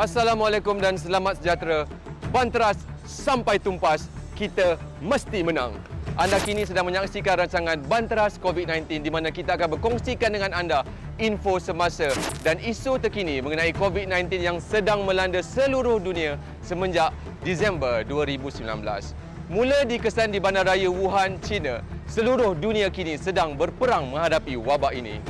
Assalamualaikum dan selamat sejahtera. Banteras sampai tumpas, kita mesti menang. Anda kini sedang menyaksikan rancangan Banteras COVID-19 di mana kita akan berkongsikan dengan anda info semasa dan isu terkini mengenai COVID-19 yang sedang melanda seluruh dunia semenjak Disember 2019. Mula dikesan di Bandaraya Wuhan, China, seluruh dunia kini sedang berperang menghadapi wabak ini.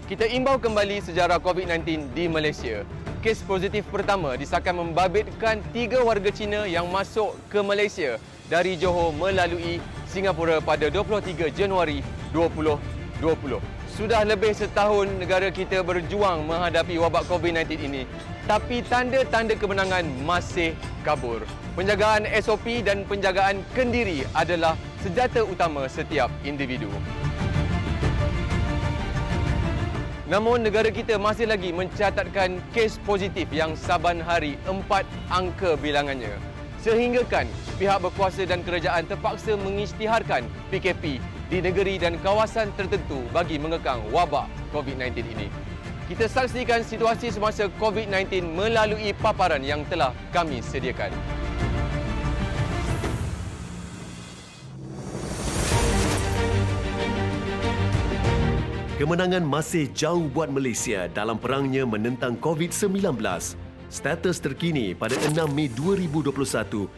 Kita imbau kembali sejarah COVID-19 di Malaysia. Kes positif pertama disahkan membabitkan 3 warga Cina yang masuk ke Malaysia dari Johor melalui Singapura pada 23 Januari 2020. Sudah lebih setahun negara kita berjuang menghadapi wabak COVID-19 ini, tapi tanda-tanda kemenangan masih kabur. Penjagaan SOP dan penjagaan kendiri adalah senjata utama setiap individu. Namun negara kita masih lagi mencatatkan kes positif yang saban hari 4 angka bilangannya. Sehinggakan pihak berkuasa dan kerajaan terpaksa mengisytiharkan PKP di negeri dan kawasan tertentu bagi mengekang wabak COVID-19 ini. Kita saksikan situasi semasa COVID-19 melalui paparan yang telah kami sediakan. Kemenangan masih jauh buat Malaysia dalam perangnya menentang COVID-19. Status terkini pada 6 Mei 2021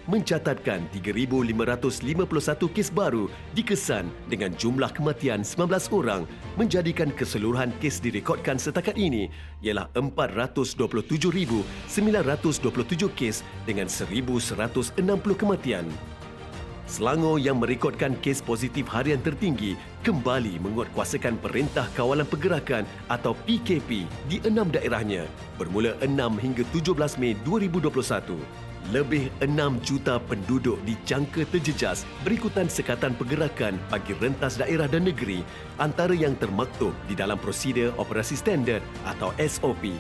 mencatatkan 3,551 kes baru dikesan dengan jumlah kematian 19 orang, menjadikan keseluruhan kes direkodkan setakat ini ialah 427,927 kes dengan 1,160 kematian. Selangor yang merekodkan kes positif harian tertinggi kembali menguatkuasakan Perintah Kawalan Pergerakan atau PKP di 6 daerahnya bermula 6 hingga 17 Mei 2021. Lebih 6 juta penduduk dijangka terjejas berikutan sekatan pergerakan bagi rentas daerah dan negeri antara yang termaktub di dalam Prosedur Operasi Standard atau SOP.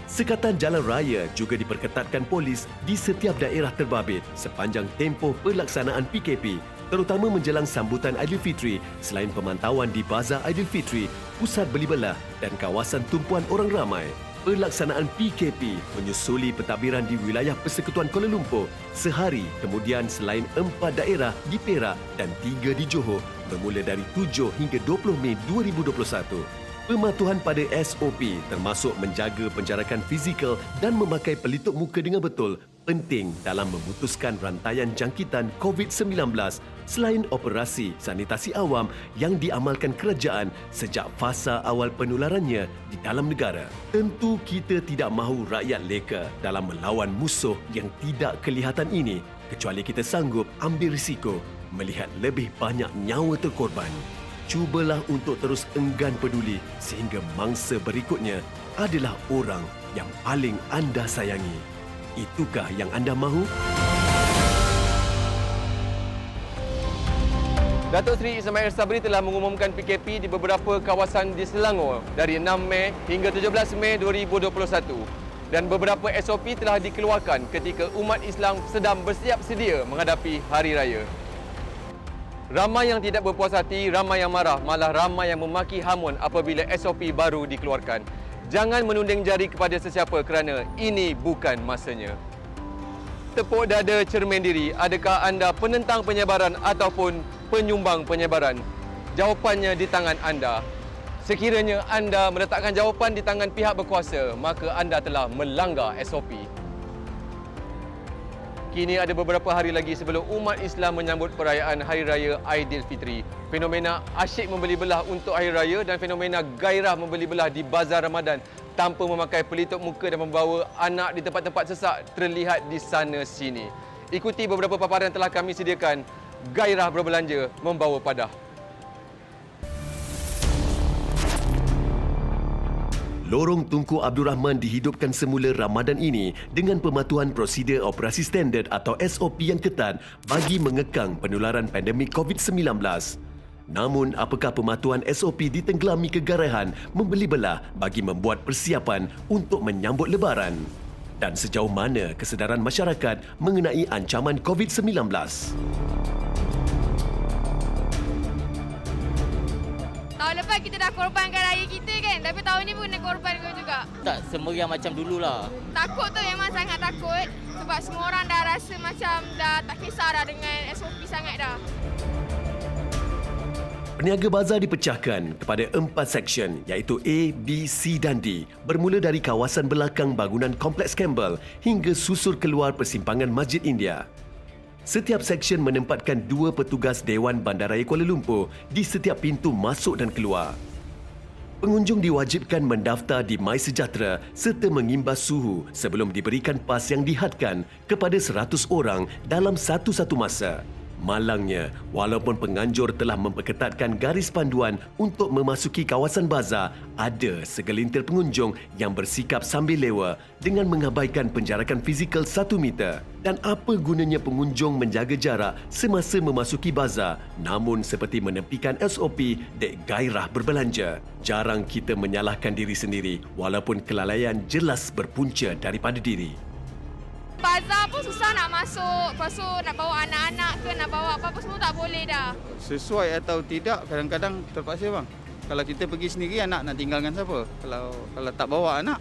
Sekatan jalan raya juga diperketatkan polis di setiap daerah terbabit sepanjang tempoh pelaksanaan PKP, terutama menjelang sambutan Aidilfitri selain pemantauan di Bazar Aidilfitri, pusat beli belah dan kawasan tumpuan orang ramai. Pelaksanaan PKP menyusuli pentadbiran di wilayah Persekutuan Kuala Lumpur sehari kemudian selain 4 daerah di Perak dan 3 di Johor bermula dari 7 hingga 20 Mei 2021. Pematuhan pada SOP termasuk menjaga penjarakan fizikal dan memakai pelitup muka dengan betul penting dalam memutuskan rantaian jangkitan COVID-19 selain operasi sanitasi awam yang diamalkan kerajaan sejak fasa awal penularannya di dalam negara. Tentu kita tidak mahu rakyat leka dalam melawan musuh yang tidak kelihatan ini kecuali kita sanggup ambil risiko melihat lebih banyak nyawa terkorban. Cubalah untuk terus enggan peduli sehingga mangsa berikutnya adalah orang yang paling anda sayangi. Itukah yang anda mahu? Datuk Seri Ismail Sabri telah mengumumkan PKP di beberapa kawasan di Selangor dari 6 Mei hingga 17 Mei 2021. Dan beberapa SOP telah dikeluarkan ketika umat Islam sedang bersiap sedia menghadapi Hari Raya. Ramai yang tidak berpuas hati, ramai yang marah, malah ramai yang memaki hamun apabila SOP baru dikeluarkan. Jangan menunding jari kepada sesiapa kerana ini bukan masanya. Tepuk dada cermin diri, adakah anda penentang penyebaran ataupun penyumbang penyebaran? Jawapannya di tangan anda. Sekiranya anda meletakkan jawapan di tangan pihak berkuasa, maka anda telah melanggar SOP. Kini ada beberapa hari lagi sebelum umat Islam menyambut perayaan Hari Raya Aidilfitri. Fenomena asyik membeli belah untuk Hari Raya dan fenomena gairah membeli belah di Bazar Ramadan tanpa memakai pelitup muka dan membawa anak di tempat-tempat sesak terlihat di sana sini. Ikuti beberapa paparan yang telah kami sediakan. Gairah berbelanja membawa padah. Lorong Tunku Abdul Rahman dihidupkan semula Ramadan ini dengan pematuhan Prosedur Operasi Standard atau SOP yang ketat bagi mengekang penularan pandemik COVID-19. Namun, apakah pematuhan SOP ditenggelami kegarahan membeli belah bagi membuat persiapan untuk menyambut Lebaran? Dan sejauh mana kesedaran masyarakat mengenai ancaman COVID-19? Tahun lepas kita dah korbankan raya kita kan, tapi tahun ni pun kena korbankan juga. Tak semeriah macam dululah. Takut tu memang sangat takut sebab semua orang dah rasa macam dah tak kisah dah dengan SOP sangat dah. Peniaga bazar dipecahkan kepada 4 seksyen iaitu A, B, C dan D bermula dari kawasan belakang bangunan Kompleks Campbell hingga susur keluar persimpangan Masjid India. Setiap seksyen menempatkan 2 petugas Dewan Bandaraya Kuala Lumpur di setiap pintu masuk dan keluar. Pengunjung diwajibkan mendaftar di MySejahtera serta mengimbas suhu sebelum diberikan pas yang dihadkan kepada 100 orang dalam satu-satu masa. Malangnya, walaupun penganjur telah memperketatkan garis panduan untuk memasuki kawasan bazar, ada segelintir pengunjung yang bersikap sambil lewa dengan mengabaikan penjarakan fizikal 1 meter. Dan apa gunanya pengunjung menjaga jarak semasa memasuki bazar namun seperti menepikan SOP dek gairah berbelanja. Jarang kita menyalahkan diri sendiri walaupun kelalaian jelas berpunca daripada diri. Bazar pun susah nak masuk, lepas tu nak bawa anak-anak ke, nak bawa apa-apa semua tak boleh dah. Sesuai atau tidak kadang-kadang terpaksa bang. Kalau kita pergi sendiri anak nak tinggalkan siapa? Kalau tak bawa anak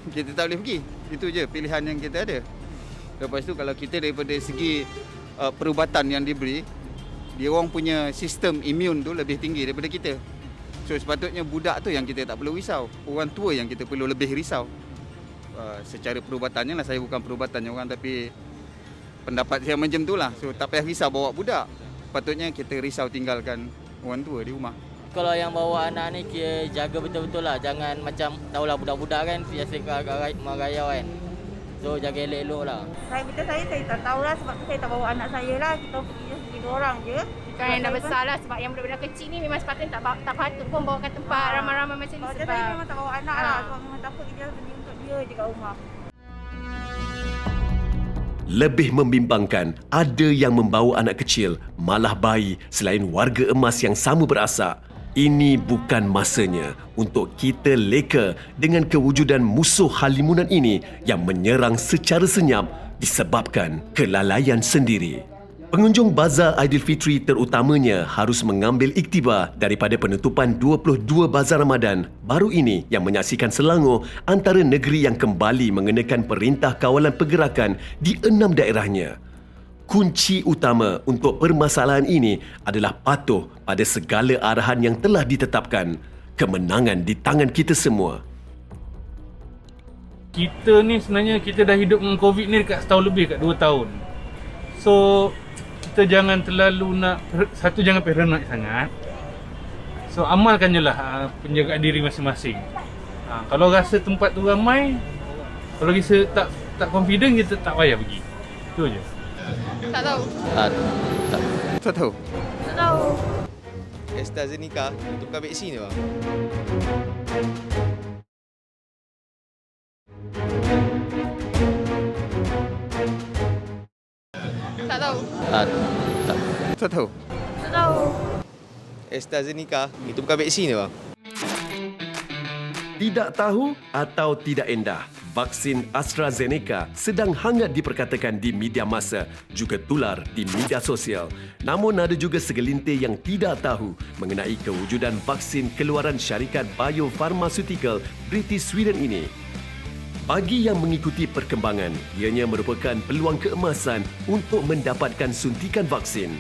kita tak boleh pergi. Itu je pilihan yang kita ada. Lepas tu kalau kita daripada segi perubatan yang diberi, dia orang punya sistem imun tu lebih tinggi daripada kita. So sepatutnya budak tu yang kita tak perlu risau. Orang tua yang kita perlu lebih risau. Secara perubatannya lah, saya bukan perubatannya orang tapi pendapat saya macam tu lah. So tak payah risau bawa budak. Patutnya kita risau tinggalkan orang tua di rumah. Kalau yang bawa anak ni kira jaga betul-betul lah. Jangan macam tahulah budak-budak kan biasa agak merayau kan. So jaga elok-elok lah. Saya tak tahulah sebab saya tak bawa anak saya lah. Kita pergi dua orang je. Kan yang dah besar lah sebab yang budak-budak kecil ni memang sepatutnya tak patut pun bawa ke tempat ramai-ramai macam ni sebab saya memang tak bawa anak lah sebab memang takut dia beli untuk dia je kat rumah. Lebih membimbangkan, ada yang membawa anak kecil, malah bayi selain warga emas yang sama berasak. Ini bukan masanya untuk kita leka dengan kewujudan musuh halimunan ini yang menyerang secara senyap disebabkan kelalaian sendiri. Pengunjung Bazar Aidilfitri terutamanya harus mengambil iktibar daripada penutupan 22 Bazar Ramadan baru ini yang menyaksikan Selangor antara negeri yang kembali mengenakan Perintah Kawalan Pergerakan di 6 daerahnya. Kunci utama untuk permasalahan ini adalah patuh pada segala arahan yang telah ditetapkan. Kemenangan di tangan kita semua. Kita ni sebenarnya kita dah hidup dengan COVID ni dekat setahun lebih, kat 2 tahun. So kita jangan terlalu jangan paranoid sangat. So amalkan je lah penjagaan diri masing-masing. Kalau rasa tempat tu ramai, kalau kita tak confident, kita tak payah pergi. Itu je. Tak tahu. Tak tahu. Tak tahu. AstraZeneca, itu bukan vaksin ke bang? Tak tahu. Tak tahu. Tak tahu. AstraZeneca, itu bukan vaksin ke bang? Tidak tahu atau tidak endah, vaksin AstraZeneca sedang hangat diperkatakan di media massa, juga tular di media sosial. Namun ada juga segelintir yang tidak tahu mengenai kewujudan vaksin keluaran syarikat biopharmaceutical British Sweden ini. Bagi yang mengikuti perkembangan, ianya merupakan peluang keemasan untuk mendapatkan suntikan vaksin.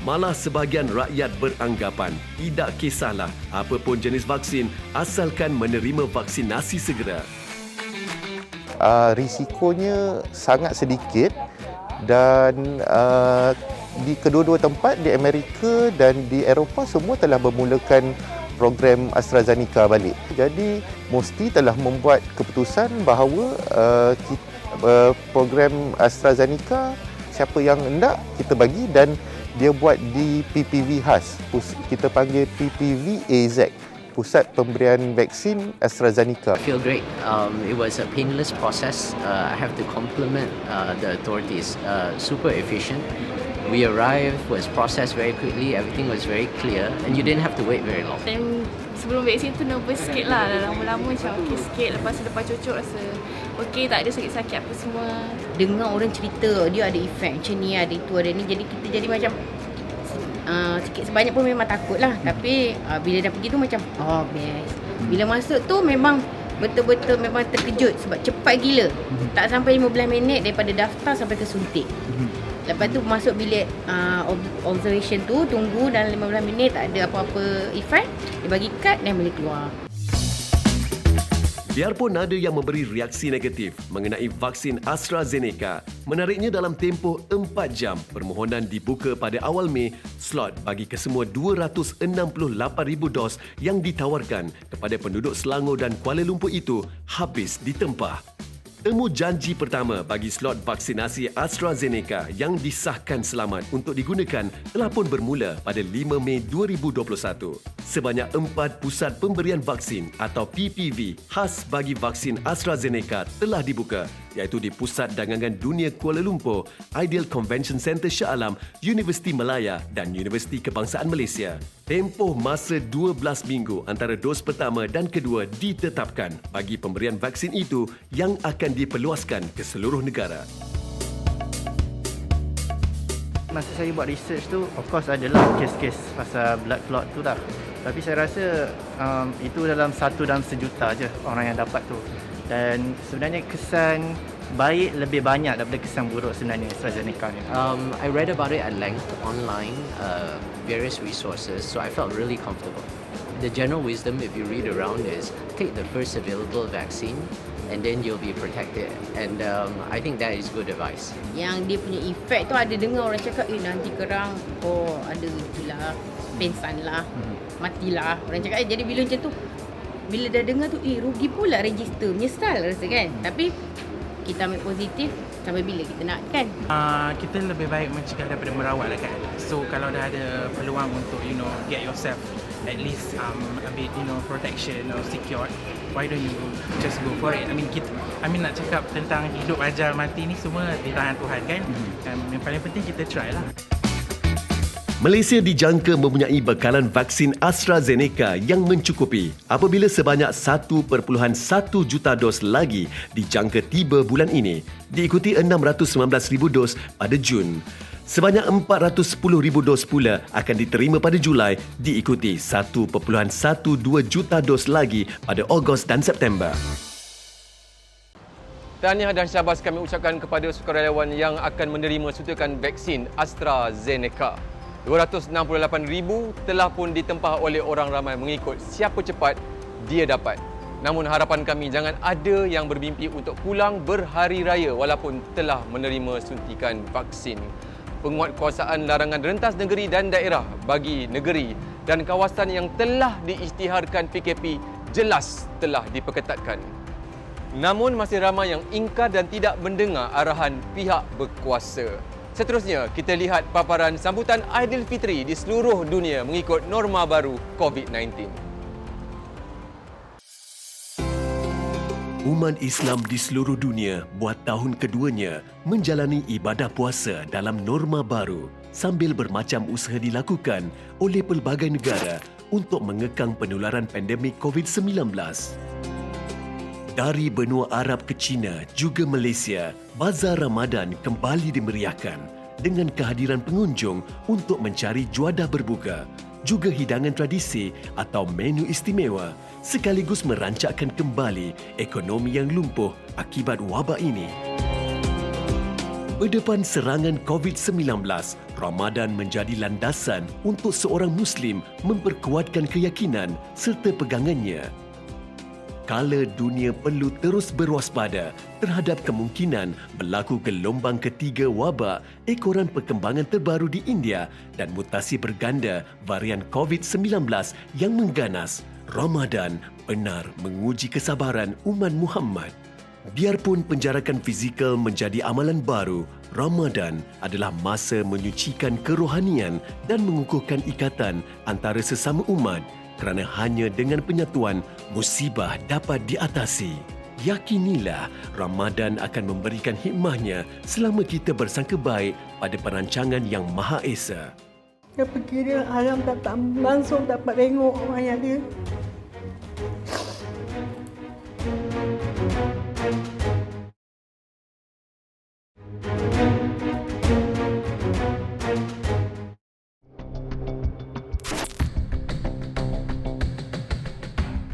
Malah sebahagian rakyat beranggapan tidak kisahlah apa pun jenis vaksin asalkan menerima vaksinasi segera. Risikonya sangat sedikit dan di kedua-dua tempat di Amerika dan di Eropah semua telah bermulakan program AstraZeneca balik. Jadi Musti telah membuat keputusan bahawa program AstraZeneca siapa yang hendak kita bagi dan dia buat di PPV khas. Kita panggil PPV AZ, Pusat Pemberian Vaksin AstraZeneca. I feel great. It was a painless process. I have to compliment the authorities. Super efficient. We arrived, was processed very quickly. Everything was very clear, and you didn't have to wait very long. Time sebelum vaksin tu nervous sikit lah. Lama-lama macam okey sikit. Lepas tu lepas cucuk rasa okey, tak ada sakit-sakit apa semua. Dengar orang cerita dia ada efek macam ni, ada itu, ada ni. Jadi kita jadi macam sikit sebanyak pun memang takut lah. Tapi bila dah pergi tu macam best. Bila masuk tu memang betul-betul memang terkejut sebab cepat gila. Tak sampai 15 minit daripada daftar sampai ke suntik. Lepas tu masuk bilik observation tu, tunggu dalam 15 minit, tak ada apa-apa effect, dia bagi kad dan boleh keluar. Biarpun ada yang memberi reaksi negatif mengenai vaksin AstraZeneca, menariknya dalam tempoh 4 jam, permohonan dibuka pada awal Mei, slot bagi kesemua 268,000 dos yang ditawarkan kepada penduduk Selangor dan Kuala Lumpur itu habis ditempah. Temu janji pertama bagi slot vaksinasi AstraZeneca yang disahkan selamat untuk digunakan telah pun bermula pada 5 Mei 2021. Sebanyak 4 pusat pemberian vaksin atau PPV khas bagi vaksin AstraZeneca telah dibuka, iaitu di Pusat Dagangan Dunia Kuala Lumpur, Ideal Convention Centre Shah Alam, Universiti Malaya dan Universiti Kebangsaan Malaysia. Tempoh masa 12 minggu antara dos pertama dan kedua ditetapkan bagi pemberian vaksin itu yang akan diperluaskan ke seluruh negara. Masa saya buat research tu, of course adalah kes-kes pasal blood clot tu lah. Tapi saya rasa itu dalam 1 dalam sejuta je orang yang dapat tu. Dan sebenarnya kesan baik lebih banyak daripada kesan buruk sebenarnya AstraZeneca ni. I read about it at length online, various resources, so I felt really comfortable. The general wisdom, if you read around, is take the first available vaccine and then you'll be protected. And I think that is good advice. Yang dia punya effect tu ada dengar orang cakap, nanti kerang, ada itulah, pensan lah, matilah. Orang cakap, jadi bila macam tu, bila dah dengar tu, rugi pula register, menyesal rasa kan. Tapi kita ambil positif, sampai bila kita nak kan. Kita lebih baik mencegah daripada merawat lah kan. So kalau dah ada peluang untuk get yourself at least a bit protection or secured, why don't you just go for it? I mean nak cakap tentang hidup ajal mati ni semua di tangan Tuhan kan. Yang paling penting kita try lah. Malaysia dijangka mempunyai bekalan vaksin AstraZeneca yang mencukupi apabila sebanyak 1.1 juta dos lagi dijangka tiba bulan ini, diikuti 619,000 dos pada Jun. Sebanyak 410,000 dos pula akan diterima pada Julai, diikuti 1.12 juta dos lagi pada Ogos dan September. Tahniah dan syabas kami ucapkan kepada sukarelawan yang akan menerima suntikan vaksin AstraZeneca. 268,000 telah pun ditempah oleh orang ramai mengikut siapa cepat dia dapat. Namun harapan kami jangan ada yang bermimpi untuk pulang berhari raya walaupun telah menerima suntikan vaksin. Penguatkuasaan larangan rentas negeri dan daerah bagi negeri dan kawasan yang telah diisytiharkan PKP jelas telah diperketatkan. Namun masih ramai yang ingkar dan tidak mendengar arahan pihak berkuasa. Seterusnya, kita lihat paparan sambutan Aidilfitri di seluruh dunia mengikut norma baru COVID-19. Umat Islam di seluruh dunia buat tahun keduanya menjalani ibadah puasa dalam norma baru sambil bermacam usaha dilakukan oleh pelbagai negara untuk mengekang penularan pandemik COVID-19. Dari benua Arab ke China juga Malaysia, Bazar Ramadan kembali dimeriahkan dengan kehadiran pengunjung untuk mencari juadah berbuka, juga hidangan tradisi atau menu istimewa, sekaligus merancakkan kembali ekonomi yang lumpuh akibat wabak ini. Berdepan serangan COVID-19, Ramadan menjadi landasan untuk seorang Muslim memperkuatkan keyakinan serta pegangannya. Kala dunia perlu terus berwaspada terhadap kemungkinan berlaku gelombang ketiga wabak ekoran perkembangan terbaru di India dan mutasi berganda varian COVID-19 yang mengganas, Ramadan benar menguji kesabaran umat Muhammad. Biarpun penjarakan fizikal menjadi amalan baru, Ramadan adalah masa menyucikan kerohanian dan mengukuhkan ikatan antara sesama umat kerana hanya dengan penyatuan, musibah dapat diatasi. Yakinilah, Ramadan akan memberikan hikmahnya selama kita bersangka baik pada perancangan Yang Maha Esa. Dia pergi dia haram tak langsung dapat tengok orang yang dia.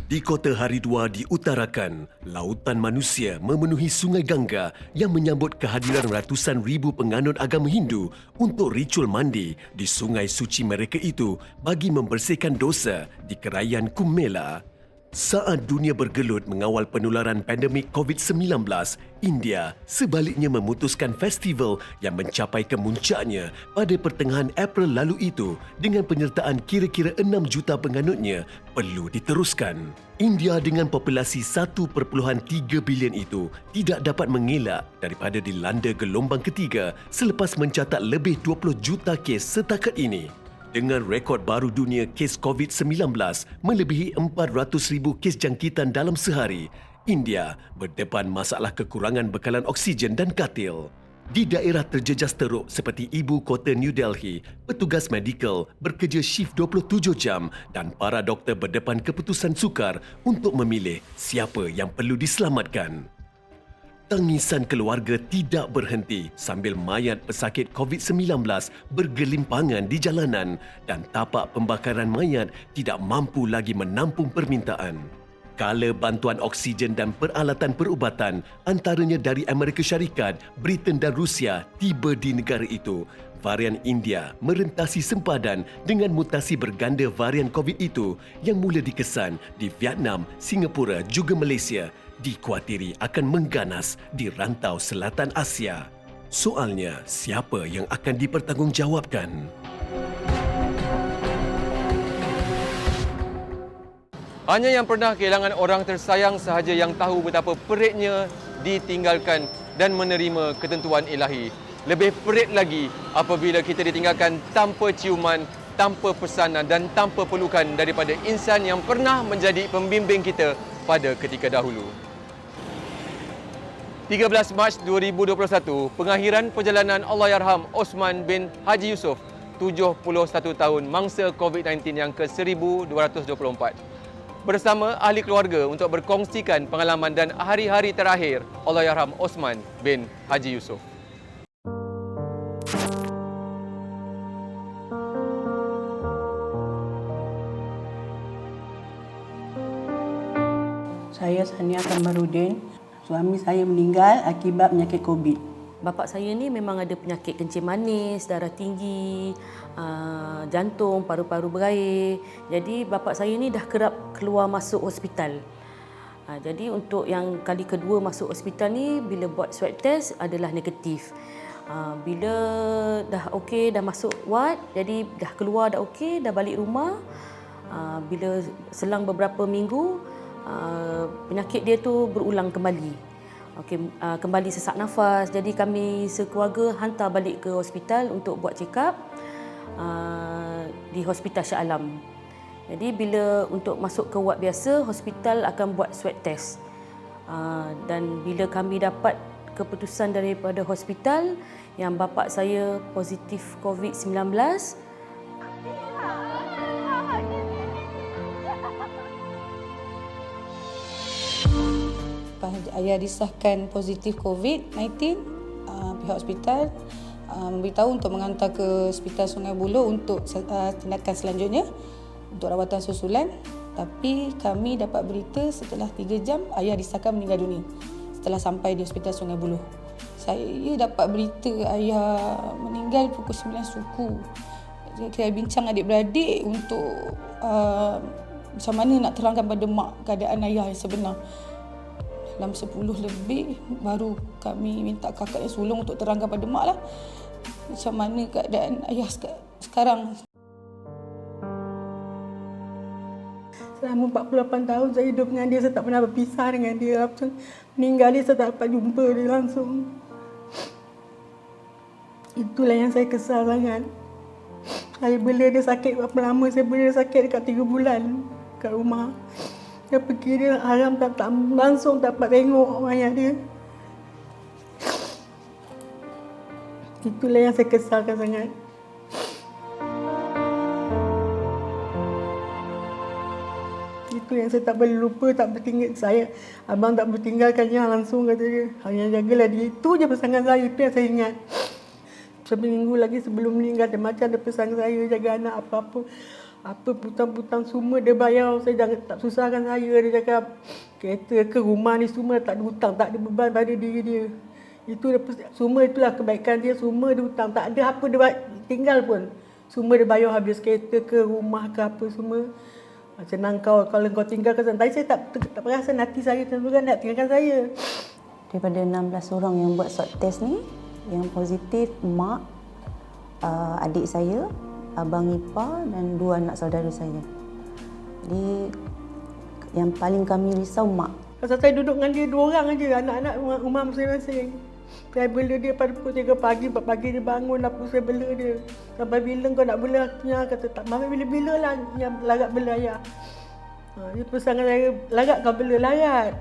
Di Kota Haridwar diutarakan, lautan manusia memenuhi Sungai Gangga yang menyambut kehadiran ratusan ribu penganut agama Hindu untuk ritual mandi di sungai suci mereka itu bagi membersihkan dosa di Kerajaan Kumbh Mela. Saat dunia bergelut mengawal penularan pandemik COVID-19, India sebaliknya memutuskan festival yang mencapai kemuncaknya pada pertengahan April lalu itu dengan penyertaan kira-kira 6 juta penganutnya perlu diteruskan. India dengan populasi 1.3 bilion itu tidak dapat mengelak daripada dilanda gelombang ketiga selepas mencatat lebih 20 juta kes setakat ini. Dengan rekod baru dunia kes COVID-19 melebihi 400,000 kes jangkitan dalam sehari, India berdepan masalah kekurangan bekalan oksigen dan katil. Di daerah terjejas teruk seperti ibu kota New Delhi, petugas medikal bekerja shift 27 jam dan para doktor berdepan keputusan sukar untuk memilih siapa yang perlu diselamatkan. Tangisan keluarga tidak berhenti sambil mayat pesakit COVID-19 bergelimpangan di jalanan dan tapak pembakaran mayat tidak mampu lagi menampung permintaan. Kala bantuan oksigen dan peralatan perubatan antaranya dari Amerika Syarikat, Britain dan Rusia tiba di negara itu, varian India merentasi sempadan dengan mutasi berganda varian COVID itu yang mula dikesan di Vietnam, Singapura juga Malaysia dikuatiri akan mengganas di rantau selatan Asia. Soalnya, siapa yang akan dipertanggungjawabkan? Hanya yang pernah kehilangan orang tersayang sahaja yang tahu betapa peritnya ditinggalkan dan menerima ketentuan ilahi. Lebih perit lagi apabila kita ditinggalkan tanpa ciuman, tanpa pesanan dan tanpa pelukan daripada insan yang pernah menjadi pembimbing kita pada ketika dahulu. 13 Mac 2021, pengakhiran perjalanan Allahyarham Osman bin Haji Yusof, 71 tahun mangsa COVID-19 yang ke-1224. Bersama ahli keluarga untuk berkongsikan pengalaman dan hari-hari terakhir Allahyarham Osman bin Haji Yusof. Saya Sania Kamarudin. Suami saya meninggal akibat penyakit COVID. Bapa saya ni memang ada penyakit kencing manis, darah tinggi, jantung, paru-paru berair. Jadi bapa saya ni dah kerap keluar masuk hospital. Jadi untuk yang kali kedua masuk hospital ni, bila buat swab test adalah negatif. Bila dah okey, dah masuk ward, jadi dah keluar dah okey, dah balik rumah. Bila selang beberapa minggu, penyakit dia tu berulang kembali. Kembali sesak nafas. Jadi kami sekeluarga hantar balik ke hospital untuk buat check up di Hospital Shah Alam. Jadi bila untuk masuk ke ward biasa, hospital akan buat swab test. Dan bila kami dapat keputusan daripada hospital yang bapa saya positif COVID-19, ayah disahkan positif COVID-19, pihak hospital memberitahu untuk menghantar ke Hospital Sungai Buloh untuk tindakan selanjutnya untuk rawatan susulan. Tapi kami dapat berita setelah 3 jam ayah disahkan meninggal dunia setelah sampai di Hospital Sungai Buloh. Saya dapat berita ayah meninggal pukul 9 suku. Saya bincang adik-beradik untuk macam mana nak terangkan pada mak keadaan ayah yang sebenar. Dalam 10 lebih baru kami minta kakak yang sulung untuk terangkan pada mak lah macam mana keadaan ayah sekarang. Selama 48 tahun saya hidup dengan dia, saya tak pernah berpisah dengan dia. Meninggal dia, saya tak dapat jumpa dia langsung. Itulah yang saya kesal sangat. Saya bela dia sakit berapa lama, saya bela dia sakit dekat 3 bulan kat rumah. Saya pergi dia haram tak langsung dapat tengok ayah dia. Itulah yang saya kesalkan sangat. Itu yang saya tak boleh lupa, tak bertinggal saya. Abang tak bertinggalkan dia langsung, kata dia. Hanya jagalah dia. Itu je pesangan saya, itu yang saya ingat. seminggu lagi sebelum meninggal, dia macam dia pesan saya jaga anak apa-apa. Apa putang-putang semua dia bayar. Saya jangan tak susahkan saya. Dia cakap kereta ke rumah ni semua tak ada hutang, tak ada beban pada diri dia. Itu semua itulah kebaikan dia, semua dia hutang. Tak ada apa dia tinggal pun. Semua dia bayar habis, kereta ke rumah ke apa semua. Senang kalau kau tinggalkan sana. Tapi saya tak perasan hati saya tentukan nak tinggalkan saya. Daripada 16 orang yang buat swab test ni, yang positif mak, adik saya, abang ipar dan 2 anak saudara saya. Jadi yang paling kami risau mak. Pasal saya duduk dengan dia 2 orang aja, anak-anak rumah masing-masing. Saya bela dia pada pukul 3 pagi, 4 pagi dia bangun, aku saya bela dia. Sampai bila kau nak bela aku, kata tak, mama bila-bila lah yang larat bela ayah. Dia pesan saya, larat kau bela, larat.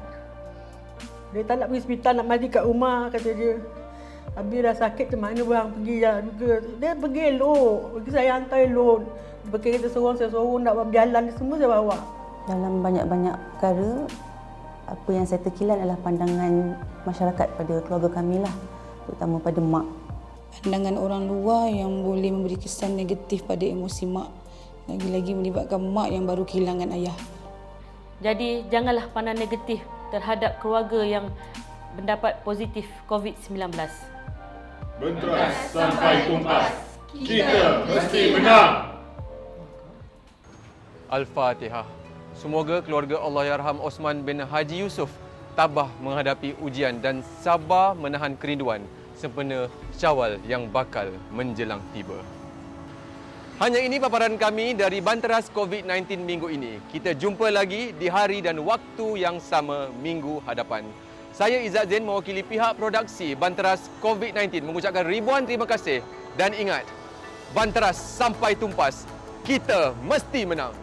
Dia tak nak pergi hospital, nak mati kat rumah, kata dia. Habis dah sakit ke mana bang, pergi je juga. Dia pergi elok, pergi saya hantar elok. Dia pergi kereta saya sorong nak berjalan, semua saya bawa. Dalam banyak-banyak perkara, apa yang saya terkilan adalah pandangan masyarakat pada keluarga kami lah, terutama pada mak. Pandangan orang luar yang boleh memberi kesan negatif pada emosi mak, lagi-lagi melibatkan mak yang baru kehilangan ayah. Jadi janganlah pandang negatif terhadap keluarga yang mendapat positif COVID-19. Benteras sampai tuntas, kita mesti menang. Al-Fatihah. Semoga keluarga Allahyarham Osman bin Haji Yusof tabah menghadapi ujian dan sabar menahan kerinduan sempena Syawal yang bakal menjelang tiba. Hanya ini paparan kami dari Banteras COVID-19 minggu ini. Kita jumpa lagi di hari dan waktu yang sama minggu hadapan. Saya Izzat Zain mewakili pihak produksi Banteras COVID-19 mengucapkan ribuan terima kasih dan ingat, Banteras sampai tumpas, kita mesti menang.